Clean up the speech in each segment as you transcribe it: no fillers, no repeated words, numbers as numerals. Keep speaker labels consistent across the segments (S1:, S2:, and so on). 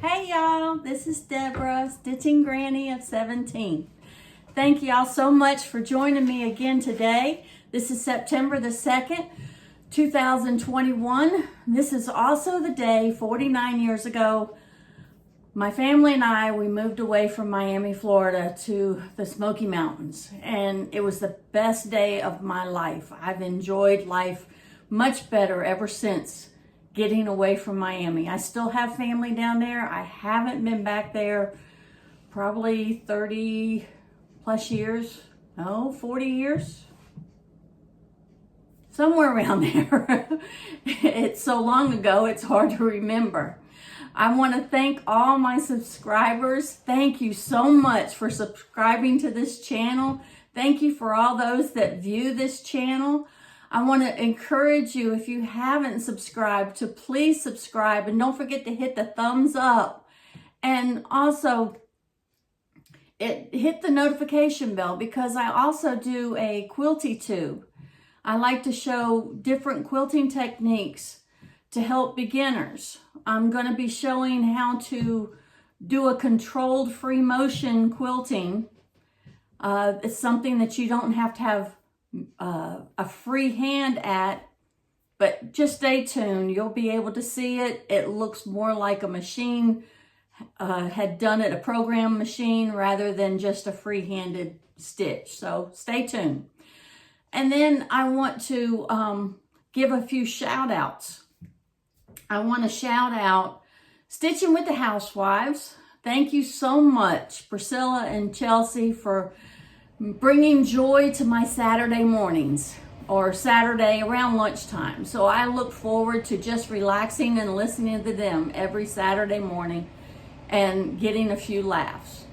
S1: Hey y'all, this is Deborah, Stitching Granny of 17. Thank y'all so much for joining me again today. This is September the 2nd, 2021. This is also the day 49 years ago, my family and I, we moved away from Miami, Florida to the Smoky Mountains, and it was the best day of my life. I've enjoyed life much better ever since getting away from Miami. I still have family down there. I haven't been back there probably 30 plus years. No, 40 years. Somewhere around there. It's so long ago, it's hard to remember. I want to thank all my subscribers. Thank you so much for subscribing to this channel. Thank you for all those that view this channel. I want to encourage you, if you haven't subscribed, to please subscribe, and don't forget to hit the thumbs up. And also, hit the notification bell, because I also do a quilty tube. I like to show different quilting techniques to help beginners. I'm going to be showing how to do a controlled free motion quilting. It's something that you don't have to have a free hand at, but just stay tuned. You'll be able to see it. It looks more like a machine had done it, a program machine, rather than just a free-handed stitch. So stay tuned. And then I want to give a few shout outs. I want to shout out Stitching with the Housewives. Thank you so much, Priscilla and Chelsea, for bringing joy to my Saturday mornings, or Saturday around lunchtime. So I look forward to just relaxing and listening to them every Saturday morning and getting a few laughs.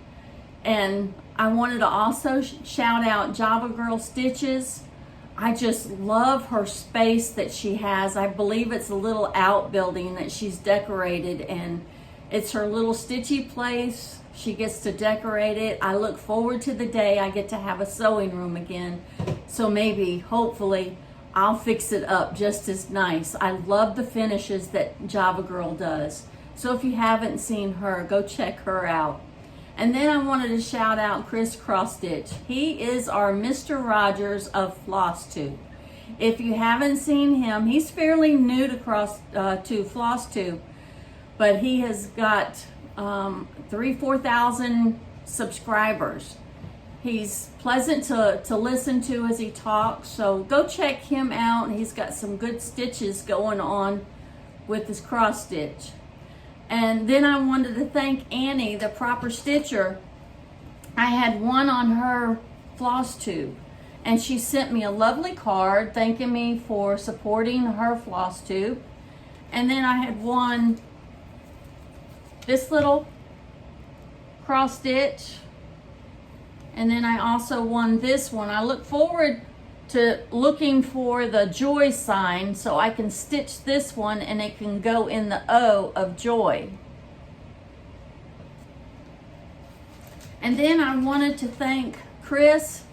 S1: And I wanted to also shout out Java Girl Stitches. I just love her space that she has. I believe it's a little outbuilding that she's decorated, and it's her little stitchy place. She gets to decorate it. I look forward to the day I get to have a sewing room again. So maybe, hopefully, I'll fix it up just as nice. I love the finishes that Java Girl does. So if you haven't seen her, go check her out. And then I wanted to shout out Chris Cross Stitch. He is our Mr. Rogers of Floss Tube. If you haven't seen him, he's fairly new to Floss Tube, but he has got 4,000 subscribers. He's pleasant to listen to as he talks, so go check him out. He's got some good stitches going on with his cross stitch. And then I wanted to thank Annie, the Proper Stitcher. I had one on her floss tube, and she sent me a lovely card thanking me for supporting her floss tube. And then I had one, this little cross stitch, and then I also won this one. I look forward to looking for the joy sign so I can stitch this one and it can go in the O of joy. And then I wanted to thank Chris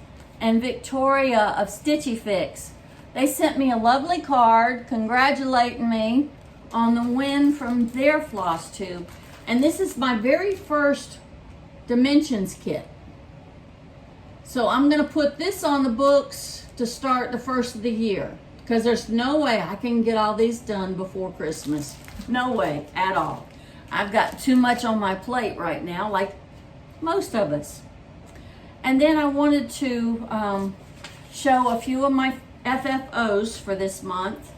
S1: and Victoria of Stitchy Fix. They sent me a lovely card congratulating me on the win from their floss tube. And this is my very first dimensions kit. So I'm going to put this on the books to start the first of the year, because there's no way I can get all these done before Christmas. No way at all. I've got too much on my plate right now, like most of us. And then I wanted to show a few of my FFO'S for this month.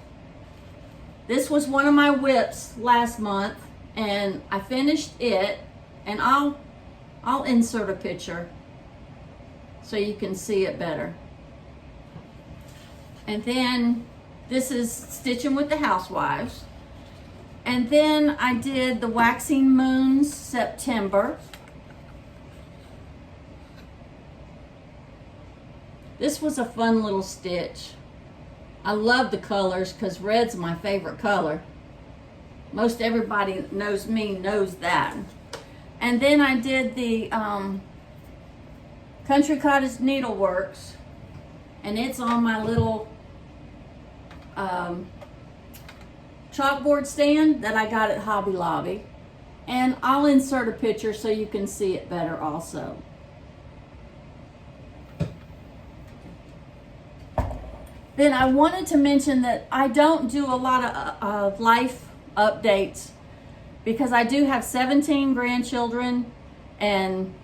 S1: This was one of my whips last month, and I finished it, and I'll insert a picture so you can see it better. And then this is Stitching with the Housewives. And then I did the Waxing Moons September. This was a fun little stitch. I love the colors because red's my favorite color. Most everybody knows me knows that. And then I did the Country Cottage Needleworks, and it's on my little chalkboard stand that I got at Hobby Lobby. And I'll insert a picture so you can see it better also. Then I wanted to mention that I don't do a lot of life updates because I do have 17 grandchildren and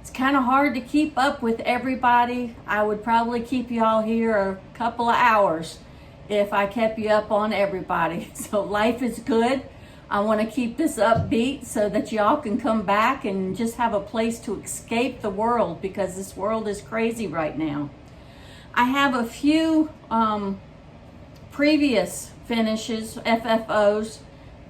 S1: it's kind of hard to keep up with everybody. I would probably keep y'all here a couple of hours if I kept you up on everybody. So life is good. I want to keep this upbeat so that y'all can come back and just have a place to escape the world, because this world is crazy right now. I have a few previous finishes, FFO'S,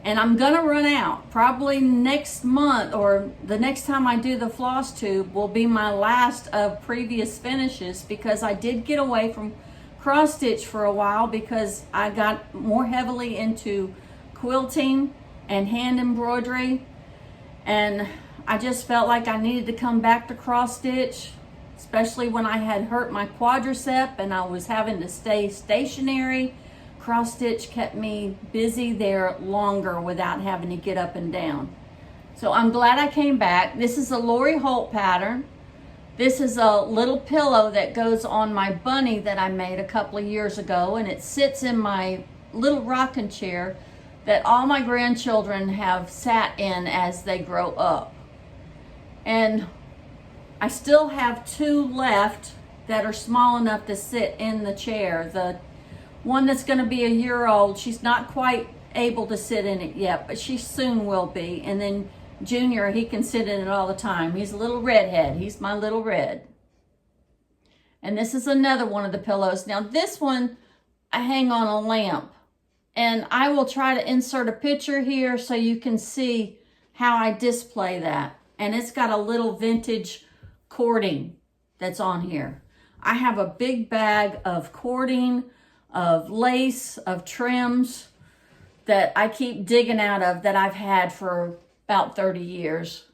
S1: and I'm gonna run out. Probably next month or the next time I do the floss tube will be my last of previous finishes, because I did get away from cross stitch for a while because I got more heavily into quilting and hand embroidery, and I just felt like I needed to come back to cross stitch, especially when I had hurt my quadricep and I was having to stay stationary. Cross stitch kept me busy there longer without having to get up and down. So I'm glad I came back. This is a Lori Holt pattern. This is a little pillow that goes on my bunny that I made a couple of years ago, and it sits in my little rocking chair that all my grandchildren have sat in as they grow up. And I still have two left that are small enough to sit in the chair. The one that's going to be a year old, she's not quite able to sit in it yet, but she soon will be. And then Junior, he can sit in it all the time. He's a little redhead. He's my little red. And this is another one of the pillows. Now this one, I hang on a lamp. And I will try to insert a picture here so you can see how I display that. And it's got a little vintage cording that's on here. I have a big bag of cording, of lace, of trims that I keep digging out of that I've had for about 30 years.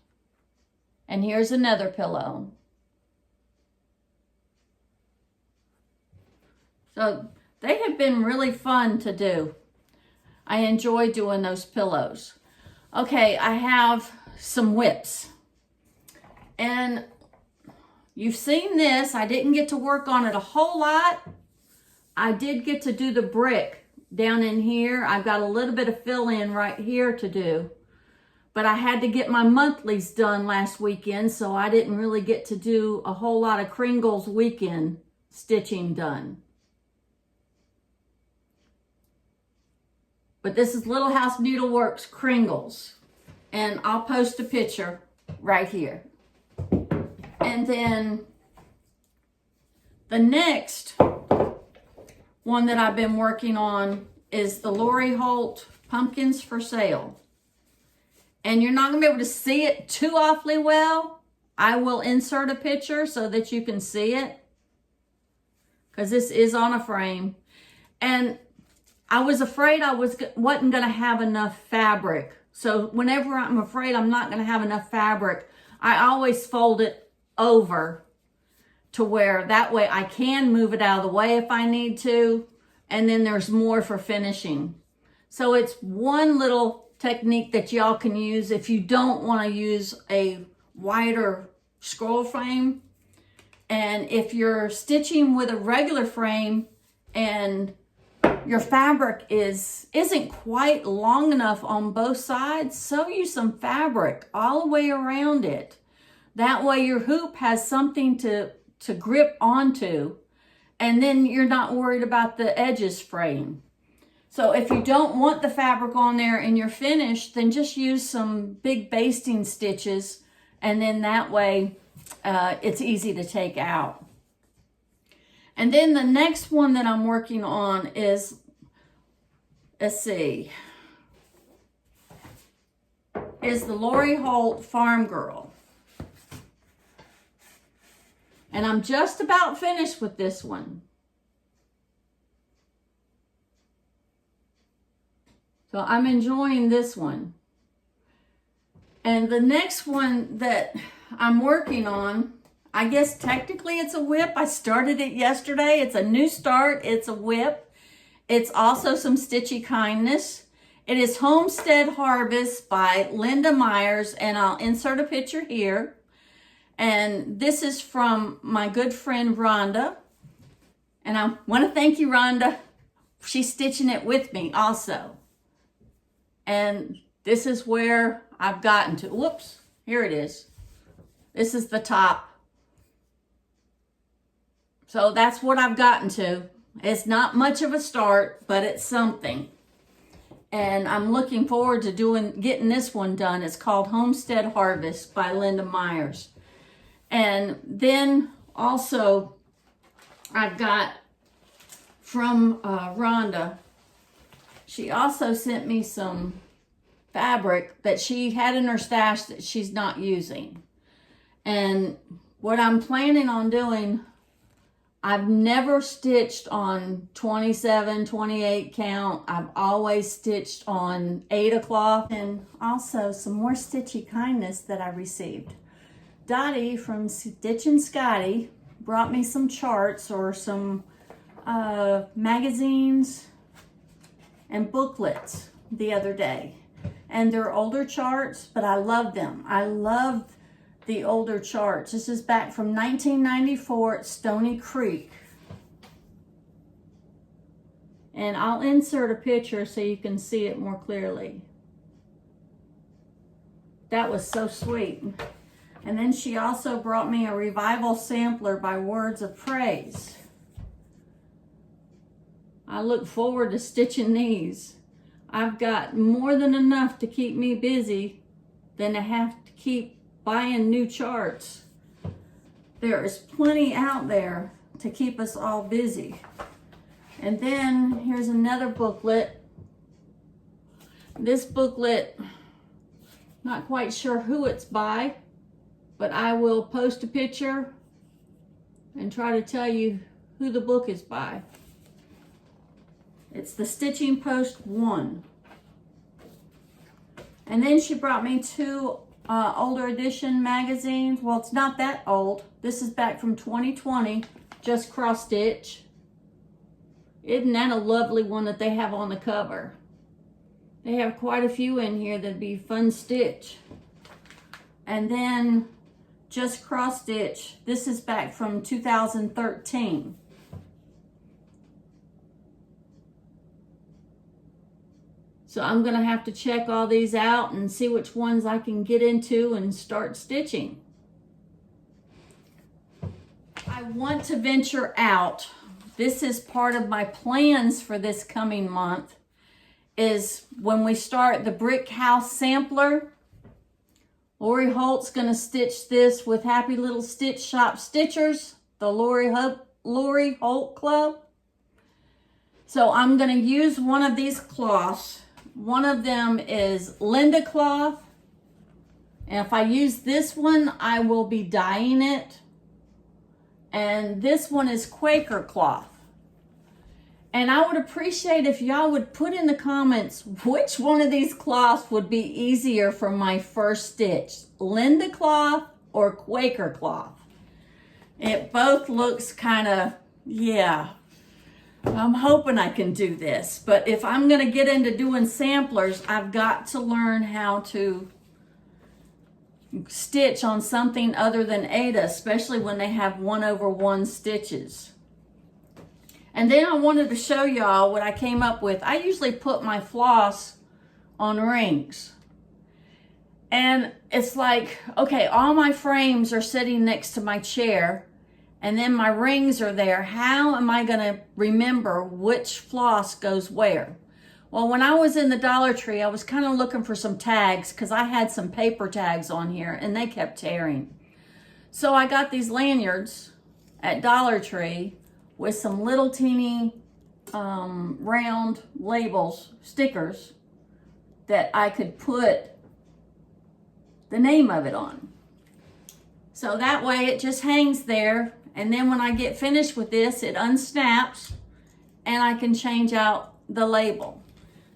S1: And here's another pillow. So they have been really fun to do. I enjoy doing those pillows. Okay, I have some whips. And you've seen this. I didn't get to work on it a whole lot. I did get to do the brick down in here. I've got a little bit of fill in right here to do. But I had to get my monthlies done last weekend, so I didn't really get to do a whole lot of Kringle's weekend stitching done. But this is Little House Needleworks Kringle's. And I'll post a picture right here. And then the next one that I've been working on is the Lori Holt Pumpkins for Sale. And you're not going to be able to see it too awfully well. I will insert a picture so that you can see it, because this is on a frame. And I was afraid I wasn't going to have enough fabric. So whenever I'm afraid I'm not going to have enough fabric, I always fold it over to where that way I can move it out of the way if I need to. And then there's more for finishing. So it's one little technique that y'all can use if you don't want to use a wider scroll frame. And if you're stitching with a regular frame and your fabric isn't quite long enough on both sides, sew you some fabric all the way around it. That way your hoop has something to grip onto, and then you're not worried about the edges fraying. So if you don't want the fabric on there and you're finished, then just use some big basting stitches, and then that way it's easy to take out. And then the next one that I'm working on is, let's see, is the Lori Holt Farm Girl. And I'm just about finished with this one. So I'm enjoying this one. And the next one that I'm working on, I guess technically it's a whip. I started it yesterday. It's a new start. It's a whip. It's also some stitchy kindness. It is Homestead Harvest by Linda Myers, and I'll insert a picture here. And this is from my good friend Rhonda. And I want to thank you, Rhonda. She's stitching it with me also. And this is where I've gotten to. Whoops, here it is. This is the top. So that's what I've gotten to. It's not much of a start, but it's something. And I'm looking forward to getting this one done. It's called Homestead Harvest by Linda Myers. And then also I've got from Rhonda, she also sent me some fabric that she had in her stash that she's not using. And what I'm planning on doing, I've never stitched on 27, 28 count. I've always stitched on 8 o'clock. And also some more stitchy kindness that I received. Dottie from Stitchin' Scotty brought me some charts or some magazines and booklets the other day. And they're older charts, but I love them. I love the older charts. This is back from 1994 at Stony Creek. And I'll insert a picture so you can see it more clearly. That was so sweet. And then she also brought me a revival sampler by Words of Praise. I look forward to stitching these. I've got more than enough to keep me busy than to have to keep buying new charts. There is plenty out there to keep us all busy. And then here's another booklet. This booklet, not quite sure who it's by, but I will post a picture and try to tell you who the book is by. It's the Stitching Post 1. And then she brought me 2 older edition magazines. Well, it's not that old. This is back from 2020, just cross stitch. Isn't that a lovely one that they have on the cover? They have quite a few in here that'd be fun stitch. And then just cross stitch. This is back from 2013. So I'm gonna have to check all these out and see which ones I can get into and start stitching. I want to venture out. This is part of my plans for this coming month, is when we start the brick house sampler. Lori Holt's gonna stitch this with Happy Little Stitch Shop Stitchers, the Lori Holt Club. So I'm gonna use one of these cloths. One of them is Linda cloth. And if I use this one, I will be dyeing it. And this one is Quaker cloth. And I would appreciate if y'all would put in the comments which one of these cloths would be easier for my first stitch. Linda cloth or Quaker cloth. It both looks kind of, yeah. I'm hoping I can do this. But if I'm going to get into doing samplers, I've got to learn how to stitch on something other than Aida, especially when they have 1/1 stitches. And then I wanted to show y'all what I came up with. I usually put my floss on rings. And it's like, okay, all my frames are sitting next to my chair, and then my rings are there. How am I going to remember which floss goes where? Well, when I was in the Dollar Tree, I was kind of looking for some tags because I had some paper tags on here and they kept tearing. So I got these lanyards at Dollar Tree with some little teeny round labels, stickers, that I could put the name of it on. So that way it just hangs there. And then when I get finished with this, it unsnaps and I can change out the label.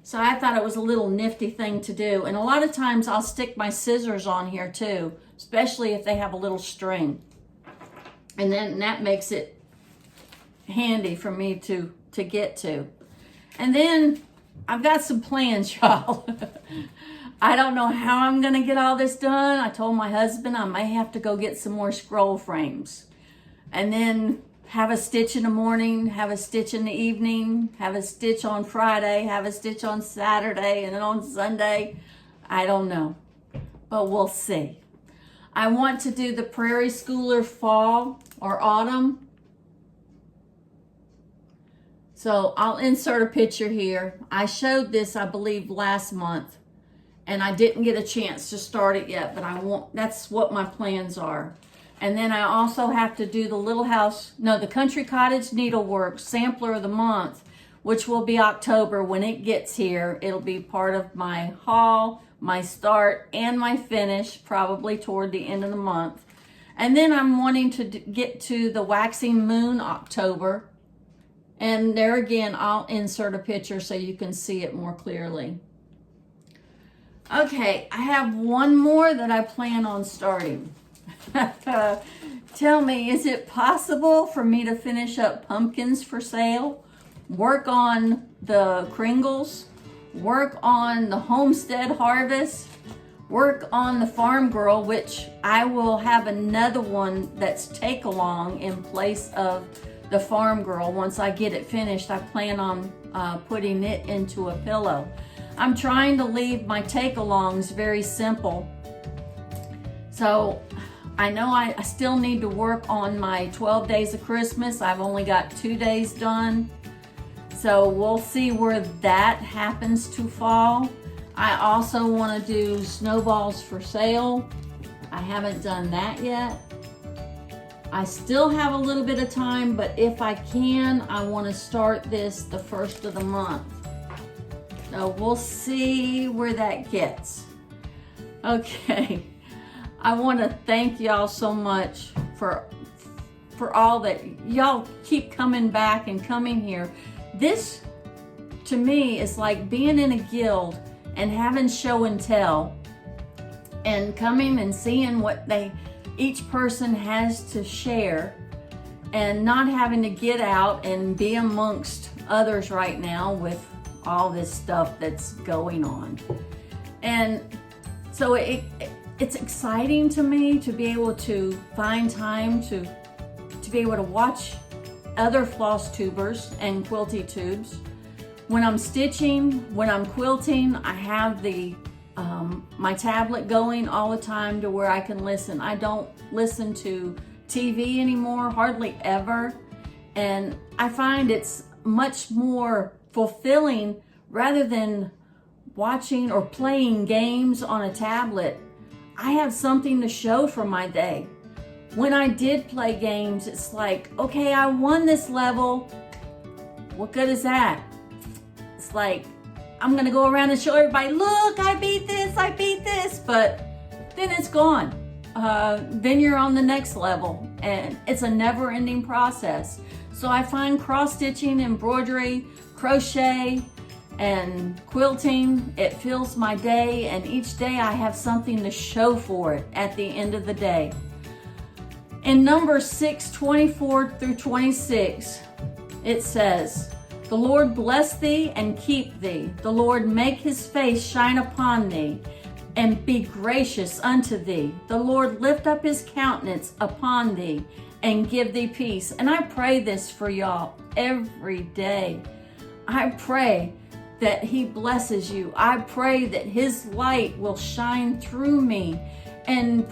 S1: So I thought it was a little nifty thing to do. And a lot of times I'll stick my scissors on here too, especially if they have a little string. And then that makes it handy for me to get to. And then I've got some plans, y'all. I don't know how I'm going to get all this done. I told my husband I may have to go get some more scroll frames. And then have a stitch in the morning, have a stitch in the evening, have a stitch on Friday, have a stitch on Saturday, and then on Sunday. I don't know, but we'll see. I want to do the Prairie Schooler fall or autumn. So I'll insert a picture here. I showed this, I believe, last month, and I didn't get a chance to start it yet, but that's what my plans are. And then I also have to do the Country Cottage Needlework Sampler of the Month, which will be October. When it gets here, it'll be part of my haul, my start, and my finish, probably toward the end of the month. And then I'm wanting to get to the Waxing Moon October. And there again, I'll insert a picture so you can see it more clearly. Okay, I have one more that I plan on starting. Tell me, is it possible for me to finish up pumpkins for sale, work on the Kringles, work on the Homestead Harvest, work on the Farm Girl, which I will have another one that's take along in place of the Farm Girl. Once I get it finished, I plan on putting it into a pillow. I'm trying to leave my take alongs very simple. So I know I still need to work on my 12 Days of Christmas. I've only got 2 days done. So we'll see where that happens to fall. I also want to do snowballs for sale. I haven't done that yet. I still have a little bit of time, but if I can, I want to start this the first of the month. So we'll see where that gets. Okay. I want to thank y'all so much for all that y'all keep coming back and coming here. This, to me, is like being in a guild and having show and tell and coming and seeing what each person has to share and not having to get out and be amongst others right now with all this stuff that's going on. And so it's exciting to me to be able to find time to be able to watch other floss tubers and quilty tubes. When I'm stitching, when I'm quilting, I have my tablet going all the time to where I can listen. I don't listen to TV anymore, hardly ever. And I find it's much more fulfilling rather than watching or playing games on a tablet. I have something to show for my day. When I did play games, it's like, okay, I won this level. What good is that? It's like, I'm gonna go around and show everybody, look, I beat this, but then it's gone. Then you're on the next level, and it's a never-ending process. So I find cross-stitching, embroidery, crochet, and quilting, it fills my day, and each day I have something to show for it at the end of the day. In Numbers 6:24-26, it says, "The Lord bless thee and keep thee. The Lord make his face shine upon thee and be gracious unto thee. The Lord lift up his countenance upon thee and give thee peace." And I pray this for y'all every day. I pray that he blesses you. I pray that his light will shine through me and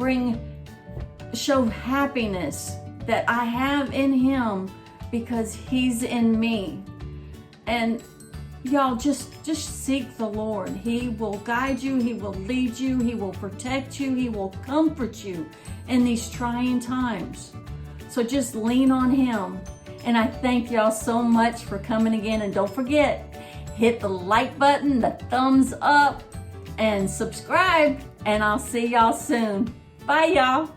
S1: show happiness that I have in him because he's in me. And y'all just seek the Lord. He will guide you, he will lead you, he will protect you, he will comfort you in these trying times. So just lean on him. And I thank y'all so much for coming again. And don't forget, hit the like button, the thumbs up, and subscribe. And I'll see y'all soon. Bye, y'all.